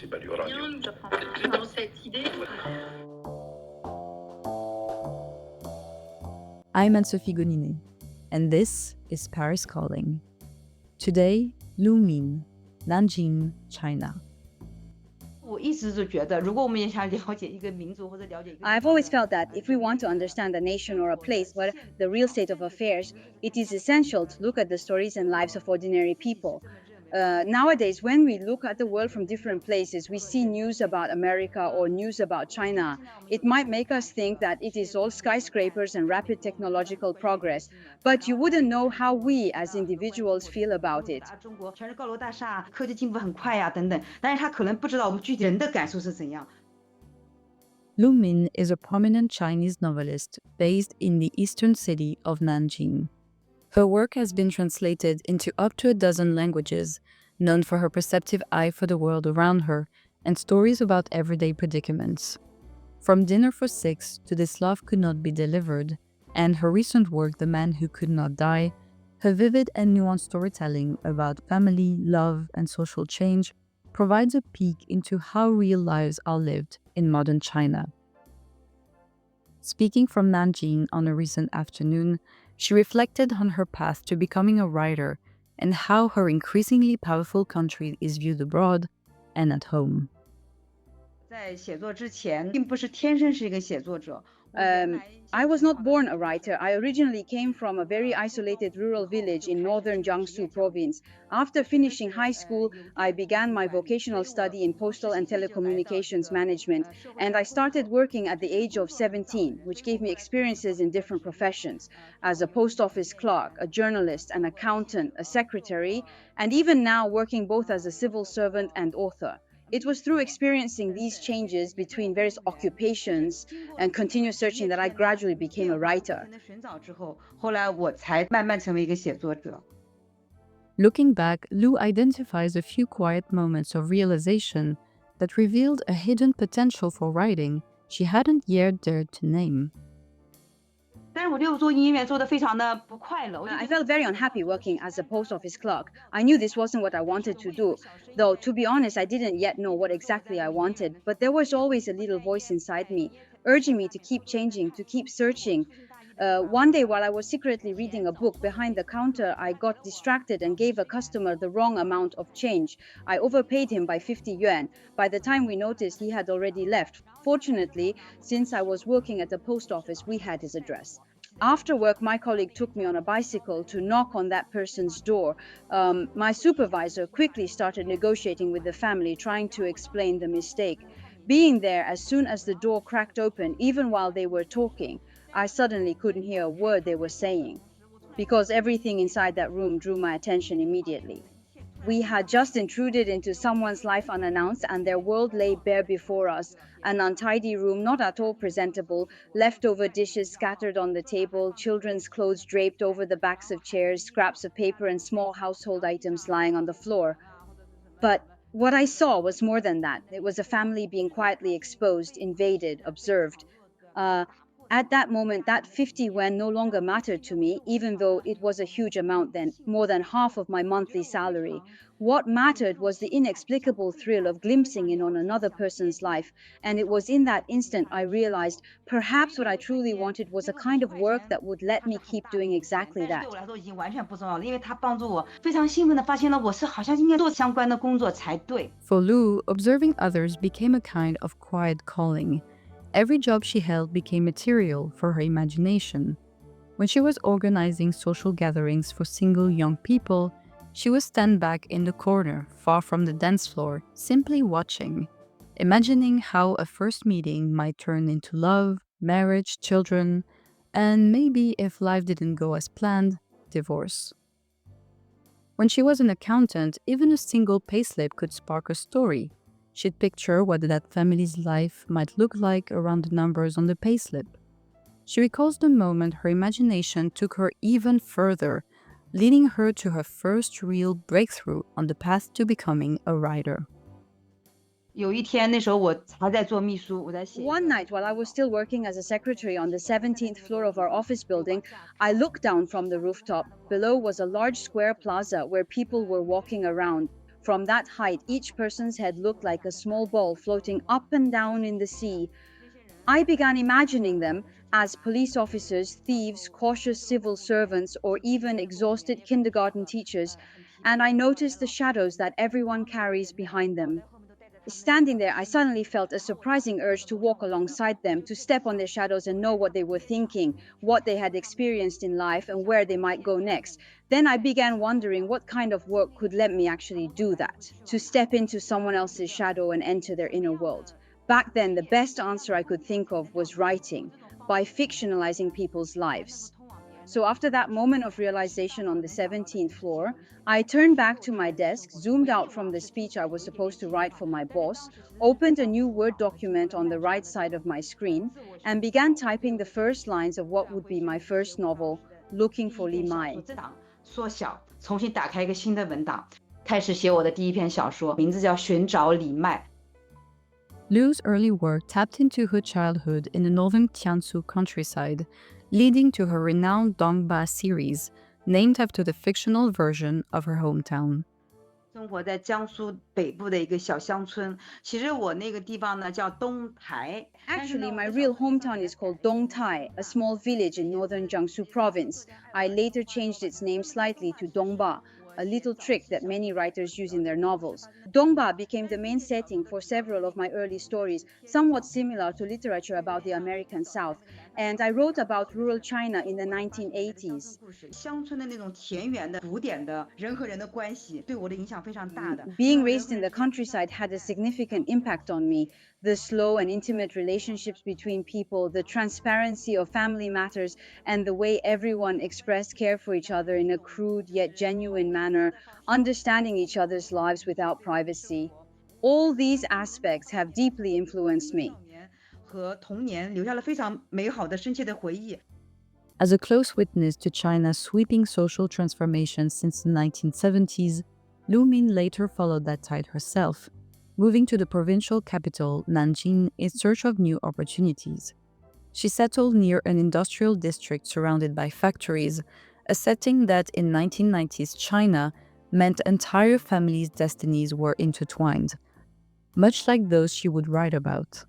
Bien, j'apprends dans cette idée. I'm Anne-Sophie Gonine, and this is Paris Calling. Today, Lu Min, Nanjing, China. I've always felt that if we want to understand a nation or a place, what the real state of affairs, it is essential to look at the stories and lives of ordinary people. Nowadays, when we look at the world from different places, we see news about America or news about China. It might make us think that it is all skyscrapers and rapid technological progress, but you wouldn't know how we as individuals feel about it. Lu Min is a prominent Chinese novelist based in the eastern city of Nanjing. Her work has been translated into up to a dozen languages, known for her perceptive eye for the world around her and stories about everyday predicaments. From Dinner for Six to This Love Could Not Be Delivered, and her recent work The Man Who Could Not Die, her vivid and nuanced storytelling about family, love, and social change provides a peek into how real lives are lived in modern China. Speaking from Nanjing on a recent afternoon, she reflected on her path to becoming a writer and how her increasingly powerful country is viewed abroad and at home. I was not born a writer. I originally came from a very isolated rural village in northern Jiangsu Province. After finishing high school, I began my vocational study in postal and telecommunications management, and I started working at the age of 17, which gave me experiences in different professions as a post office clerk, a journalist, an accountant, a secretary, and even now working both as a civil servant and author. It was through experiencing these changes between various occupations and continuous searching that I gradually became a writer. Looking back, Lu identifies a few quiet moments of realization that revealed a hidden potential for writing she hadn't yet dared to name. I felt very unhappy working as a post office clerk. I knew this wasn't what I wanted to do, though to be honest, I didn't yet know what exactly I wanted, but there was always a little voice inside me, urging me to keep changing, to keep searching. One day, while I was secretly reading a book behind the counter, I got distracted and gave a customer the wrong amount of change. I overpaid him by 50 yuan. By the time we noticed, he had already left. Fortunately, since I was working at the post office, we had his address. After work, my colleague took me on a bicycle to knock on that person's door. My supervisor quickly started negotiating with the family, trying to explain the mistake. Being there as soon as the door cracked open, even while they were talking, I suddenly couldn't hear a word they were saying because everything inside that room drew my attention immediately. We had just intruded into someone's life unannounced, and their world lay bare before us. An untidy room, not at all presentable, leftover dishes scattered on the table, children's clothes draped over the backs of chairs, scraps of paper and small household items lying on the floor. But what I saw was more than that. It was a family being quietly exposed, invaded, observed. Uh, at that moment, that 50 yuan no longer mattered to me, even though it was a huge amount then, more than half of my monthly salary. What mattered was the inexplicable thrill of glimpsing in on another person's life. And it was in that instant I realized perhaps what I truly wanted was a kind of work that would let me keep doing exactly that. For Lu, observing others became a kind of quiet calling. Every job she held became material for her imagination. When she was organizing social gatherings for single young people, she would stand back in the corner, far from the dance floor, simply watching, imagining how a first meeting might turn into love, marriage, children, and maybe, if life didn't go as planned, divorce. When she was an accountant, even a single payslip could spark a story. She'd picture what that family's life might look like around the numbers on the payslip. She recalls the moment her imagination took her even further, leading her to her first real breakthrough on the path to becoming a writer. One night, while I was still working as a secretary on the 17th floor of our office building, I looked down from the rooftop. Below was a large square plaza where people were walking around. From that height, each person's head looked like a small ball floating up and down in the sea. I began imagining them as police officers, thieves, cautious civil servants, or even exhausted kindergarten teachers, and I noticed the shadows that everyone carries behind them. Standing there, I suddenly felt a surprising urge to walk alongside them, to step on their shadows and know what they were thinking, what they had experienced in life, and where they might go next. Then I began wondering what kind of work could let me actually do that, to step into someone else's shadow and enter their inner world. Back then, the best answer I could think of was writing, by fictionalizing people's lives. So after that moment of realization on the 17th floor, I turned back to my desk, zoomed out from the speech I was supposed to write for my boss, opened a new Word document on the right side of my screen, and began typing the first lines of what would be my first novel, Looking for Li Mai. 缩小，重新打开一个新的文档，开始写我的第一篇小说，名字叫《寻找李麦》。Lu's early work tapped into her childhood in the northern Jiangsu countryside, leading to her renowned Dongba series, named after the fictional version of her hometown. 生活在江苏北部的一个小乡村，其实我那个地方呢叫东台。Actually, my real hometown is called Dongtai, a small village in northern Jiangsu Province. I later changed its name slightly to Dongba, a little trick that many writers use in their novels. Dongba became the main setting for several of my early stories, somewhat similar to literature about the American South. And I wrote about rural China in the 1980s. 乡村的那种田园的古典的人和人的关系，对我的影响非常大的。Being raised in the countryside had a significant impact on me. The slow and intimate relationships between people, the transparency of family matters, and the way everyone expressed care for each other in a crude yet genuine manner, understanding each other's lives without privacy. All these aspects have deeply influenced me. 和童年留下了非常美好的深切的回忆。 As a close witness to China's sweeping social transformation since the 1970s, Lu Min later followed that tide herself, moving to the provincial capital, Nanjing, in search of new opportunities. She settled near an industrial district surrounded by factories, a setting that in 1990s China meant entire families' destinies were intertwined, much like those she would write about.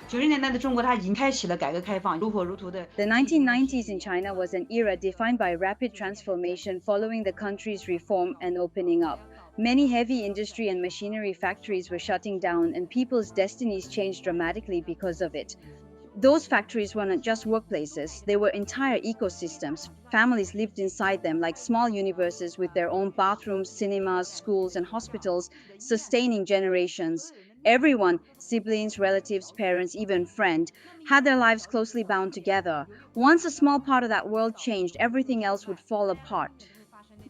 The 1990s in China was an era defined by rapid transformation following the country's reform and opening up. Many heavy industry and machinery factories were shutting down, and people's destinies changed dramatically because of it. Those factories weren't just workplaces, they were entire ecosystems. Families lived inside them like small universes with their own bathrooms, cinemas, schools, and hospitals, sustaining generations. Everyone, siblings, relatives, parents, even friends, had their lives closely bound together. Once a small part of that world changed, everything else would fall apart.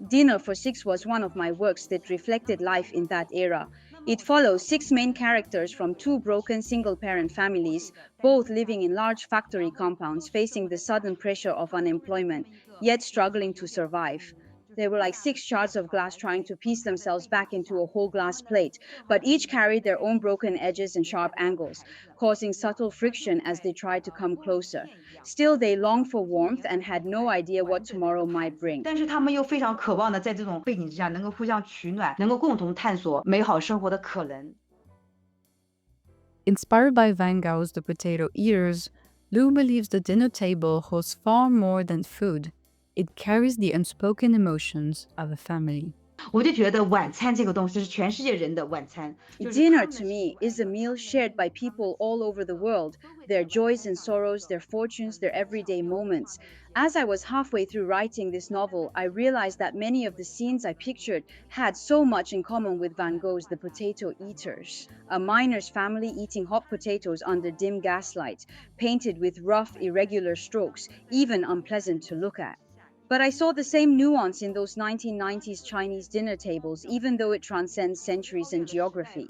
Dinner for Six was one of my works that reflected life in that era. It follows 6 main characters from 2 broken single-parent families, both living in large factory compounds facing the sudden pressure of unemployment, yet struggling to survive. They were like 6 shards of glass trying to piece themselves back into a whole glass plate, but each carried their own broken edges and sharp angles, causing subtle friction as they tried to come closer. Still, they longed for warmth and had no idea what tomorrow might bring. 但是他们又非常渴望的在这种背景之下能够互相取暖，能够共同探索美好生活的可能。 Inspired by Van Gogh's The Potato Eaters, Lu believes the dinner table holds far more than food. It carries the unspoken emotions of a family. 我就觉得晚餐这个东西是全世界人的晚餐。 Dinner to me is a meal shared by people all over the world, their joys and sorrows, their fortunes, their everyday moments. As I was halfway through writing this novel, I realized that many of the scenes I pictured had so much in common with Van Gogh's The Potato Eaters, a miner's family eating hot potatoes under dim gaslight, painted with rough, irregular strokes, even unpleasant to look at. But I saw the same nuance in those 1990s Chinese dinner tables, even though it transcends centuries and geography.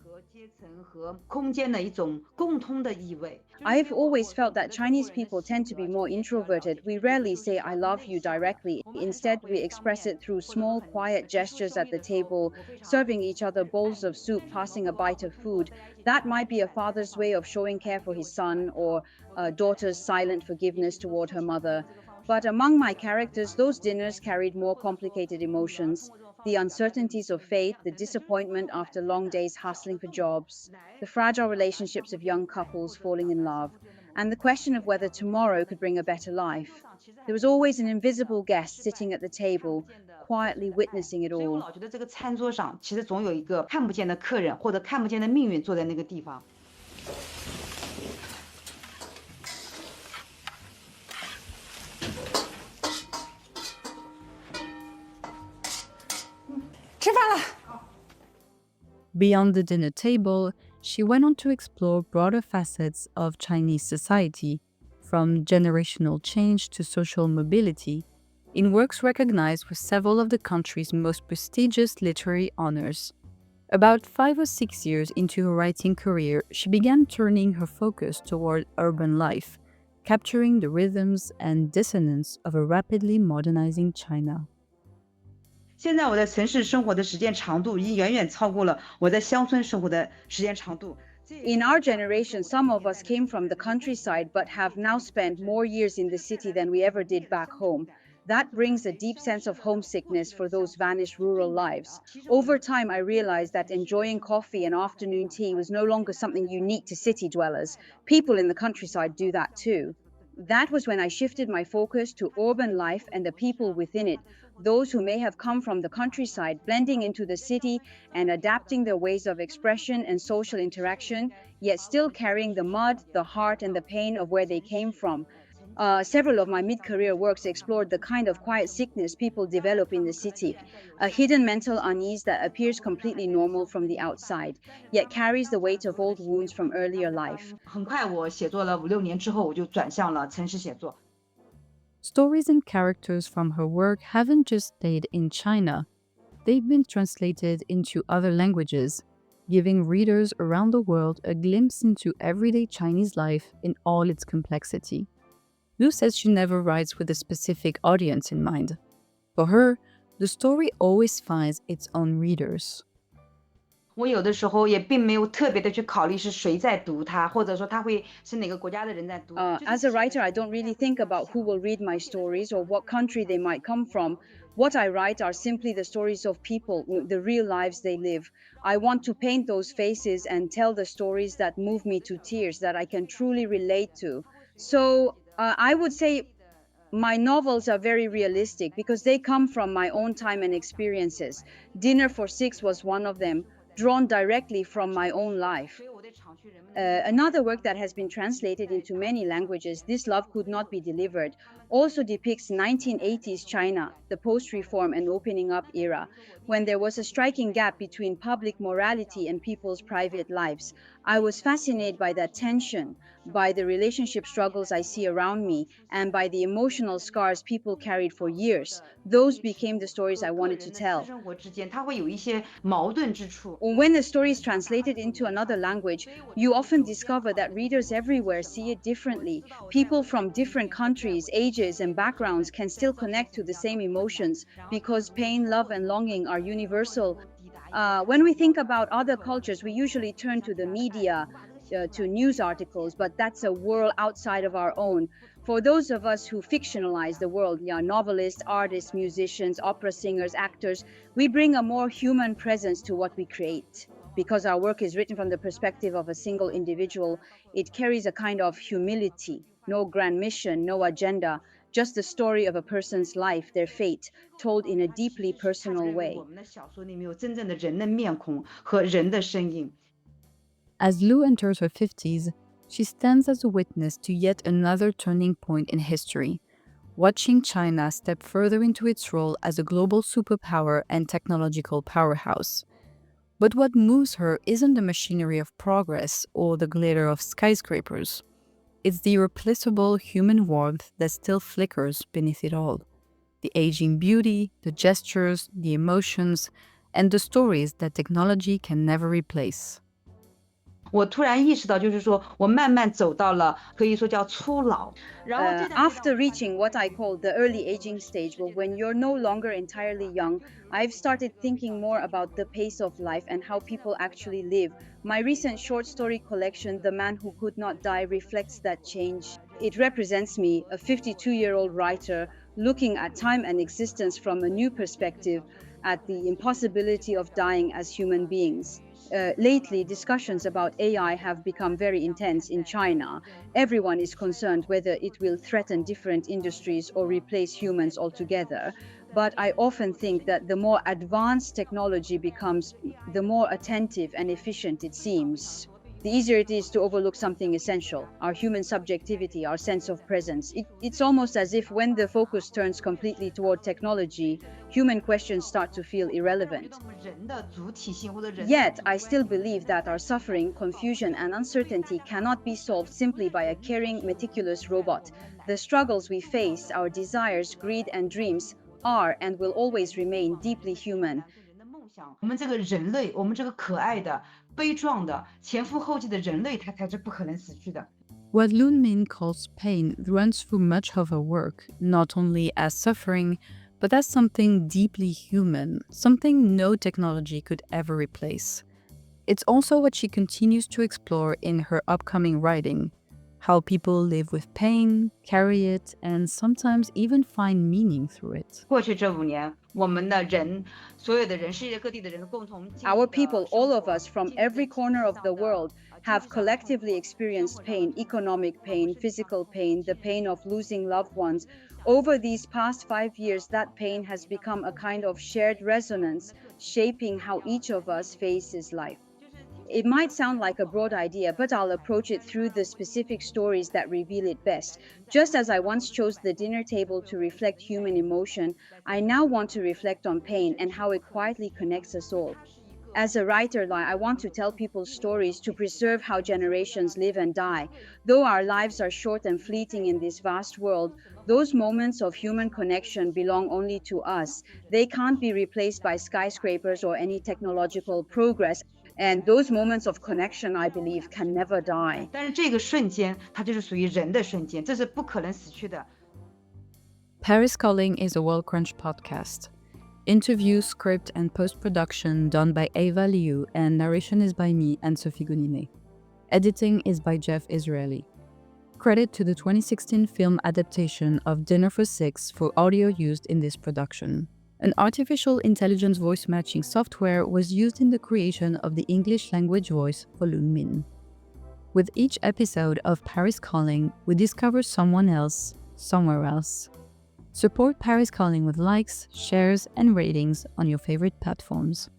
I've always felt that Chinese people tend to be more introverted. We rarely say I love you directly. Instead, we express it through small, quiet gestures at the table, serving each other bowls of soup, passing a bite of food. That might be a father's way of showing care for his son, or a daughter's silent forgiveness toward her mother. But among my characters, those dinners carried more complicated emotions: the uncertainties of fate, the disappointment after long days hustling for jobs, the fragile relationships of young couples falling in love, and the question of whether tomorrow could bring a better life. There was always an invisible guest sitting at the table, quietly witnessing it 所以我 all. 老觉得这个餐桌上其实总有一个看不见的客人或者看不见的命运坐在那个地方。Beyond the dinner table, she went on to explore broader facets of Chinese society, from generational change to social mobility, in works recognized with several of the country's most prestigious literary honors. About 5 or 6 years into her writing career, she began turning her focus toward urban life, capturing the rhythms and dissonance of a rapidly modernizing China. 现在我在城市生活的时间长度已经远远超过了我在乡村生活的时间长度。In our generation, some of us came from the countryside but have now spent more years in the city than we ever did back home. That brings a deep sense of homesickness for those vanished rural lives. Over time, I realized that enjoying coffee and afternoon tea was no longer something unique to city dwellers. People in the countryside do that too. That was when I shifted my focus to urban life and the people within it, those who may have come from the countryside, blending into the city and adapting their ways of expression and social interaction, yet still carrying the mud, the heart, and the pain of where they came from. Several of my mid-career works explored the kind of quiet sickness people develop in the city, a hidden mental unease that appears completely normal from the outside, yet carries the weight of old wounds from earlier life. 很快我写作了5、6年之后，我就转向了城市写作。 Stories and characters from her work haven't just stayed in China. They've been translated into other languages, giving readers around the world a glimpse into everyday Chinese life in all its complexity. Lu says she never writes with a specific audience in mind. For her, the story always finds its own readers. 我有的时候也并没有特别的去考虑是谁在读它，或者说它会是哪个国家的人在读。 As a writer, I don't really think about who will read my stories or what country they might come from. What I write are simply the stories of people, the real lives they live. I want to paint those faces and tell the stories that move me to tears, that I can truly relate to. So I would say my novels are very realistic because they come from my own time and experiences. Dinner for Six was one of them, drawn directly from my own life. Another work that has been translated into many languages, This Love Could Not Be Delivered, also depicts 1980s China, the post-reform and opening up era, when there was a striking gap between public morality and people's private lives. I was fascinated by that tension, by the relationship struggles I see around me, and by the emotional scars people carried for years. Those became the stories I wanted to tell. 生活之间，它会有一些矛盾之处。 When the story is translated into another language, you often discover that readers everywhere see it differently. People from different countries, ages, and backgrounds can still connect to the same emotions because pain, love, and longing are universal. When we think about other cultures, we usually turn to the media, to news articles, but that's a world outside of our own. For those of us who fictionalize the world, novelists, artists, musicians, opera singers, actors, we bring a more human presence to what we create. Because our work is written from the perspective of a single individual, it carries a kind of humility, no grand mission, no agenda, just the story of a person's life, their fate, told in a deeply personal way. 我们的小说里面有真正的人的面孔和人的身影。 As Lu enters her 50s, she stands as a witness to yet another turning point in history, watching China step further into its role as a global superpower and technological powerhouse. But what moves her isn't the machinery of progress or the glitter of skyscrapers. It's the irreplaceable human warmth that still flickers beneath it all. The aging beauty, the gestures, the emotions, and the stories that technology can never replace. 我突然意识到，就是说我慢慢走到了可以说叫初老。After reaching what I call the early aging stage, when you're no longer entirely young, I've started thinking more about the pace of life and how people actually live. My recent short story collection, The Man Who Could Not Die, reflects that change. It represents me, a 52-year-old writer, looking at time and existence from a new perspective, at the impossibility of dying as human beings. Lately, discussions about AI have become very intense in China. Everyone is concerned whether it will threaten different industries or replace humans altogether. But I often think that the more advanced technology becomes, the more attentive and efficient it seems. The easier it is to overlook something essential, our human subjectivity, our sense of presence. It's almost as if when the focus turns completely toward technology, human questions start to feel irrelevant. Yet, I still believe that our suffering, confusion, and uncertainty cannot be solved simply by a caring, meticulous robot. The struggles we face, our desires, greed, and dreams, are and will always remain deeply human. 我们这个人类，我们这个可爱的、悲壮的、前赴后继的人类，它才是不可能死去的。What Lun Min calls pain runs through much of her work, not only as suffering, but as something deeply human, something no technology could ever replace. It's also what she continues to explore in her upcoming writing, how people live with pain, carry it, and sometimes even find meaning through it. 过去这5年，我们的人，所有的人，世界各地的人的共同经历的 Our people, all of 生活 us from 经历的 every corner of the world, have collectively experienced pain, economic pain, physical pain, the pain of losing loved ones. Over these past 5 years, that pain has become a kind of shared resonance, shaping how each of us faces life. It might sound like a broad idea, but I'll approach it through the specific stories that reveal it best. Just as I once chose the dinner table to reflect human emotion, I now want to reflect on pain and how it quietly connects us all. As a writer, I want to tell people's stories to preserve how generations live and die. Though our lives are short and fleeting in this vast world, those moments of human connection belong only to us. They can't be replaced by skyscrapers or any technological progress. And those moments of connection, I believe, can never die. 但是这个瞬间，它就是属于人的瞬间，这是不可能死去的。Paris Calling is a World Crunch podcast. Interview, script, and post-production done by Ava Liu, and narration is by me and Sophie Gonine. Editing is by Jeff Israeli. Credit to the 2016 film adaptation of Dinner for Six for audio used in this production. An artificial intelligence voice matching software was used in the creation of the English language voice for Lun Min. With each episode of Paris Calling, we discover someone else, somewhere else. Support Paris Calling with likes, shares, and ratings on your favorite platforms.